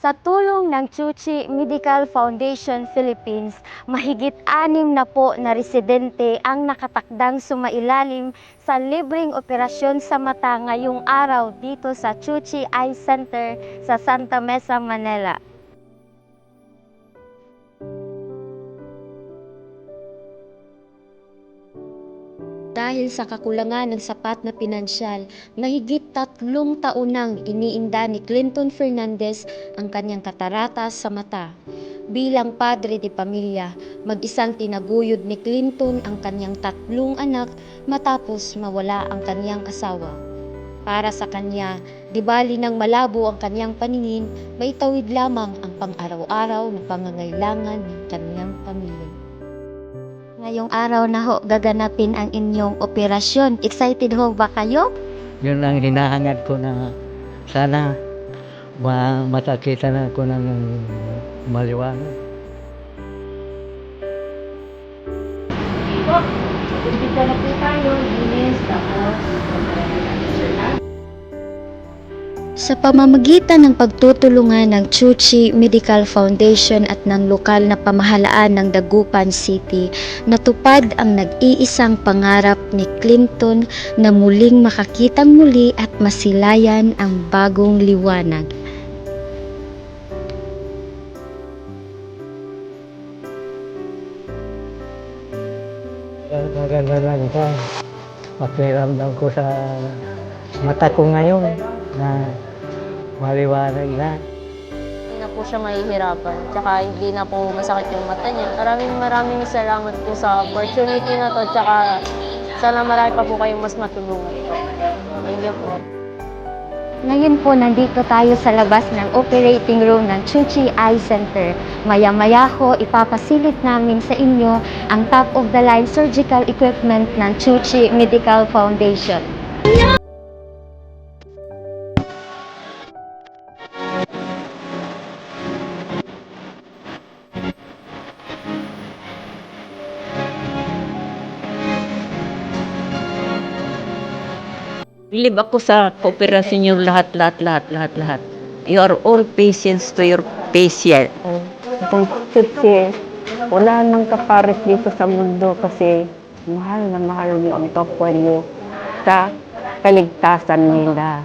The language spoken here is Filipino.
Sa tulong ng Chuchi Medical Foundation Philippines, mahigit 6 na po na residente ang nakatakdang sumailalim sa libreng operasyon sa mata ngayong araw dito sa Chuchi Eye Center sa Santa Mesa, Manila. Dahil sa kakulangan ng sapat na pinansyal, mahigit 3 taon nang iniinda ni Clinton Fernandez ang kanyang katarata sa mata. Bilang padre de pamilya, mag-isang tinaguyod ni Clinton ang kanyang 3 anak matapos mawala ang kanyang asawa. Para sa kanya, di bali nang malabo ang kanyang paningin, may tawid lamang ang pang-araw-araw na pangangailangan ng kanyang pamilya. Ngayong araw na ho, gaganapin ang inyong operasyon. Excited ho ba kayo? Yun ang hinahangad ko na sana matakita na ko ng maliwanag. Umpisa na po tayo, linis, tapos sa pamamagitan ng pagtutulungan ng Chuchi Medical Foundation at ng lokal na pamahalaan ng Dagupan City, natupad ang nag-iisang pangarap ni Clinton na muling makakitang muli at masilayan ang bagong liwanag. Maganda lang ito. Pakiramdam ko sa mata ko ngayon na maliwanag na. Hindi na po siya mahihirapan, tsaka hindi na po masakit yung mata niya. Maraming salamat po sa opportunity na to, tsaka sana marami pa po kayong mas matulungan po. Thank you po. Ngayon po, nandito tayo sa labas ng operating room ng Chuchi Eye Center. Maya-maya ho, ipapasilit namin sa inyo ang top-of-the-line surgical equipment ng Chuchi Medical Foundation. Believe ako sa kooperasyon niyo lahat. You are all patients to your patient. Itong Chuchi, wala nang kapares dito sa mundo kasi mahal na mahal mo ang kapwa niyo sa kaligtasan nila.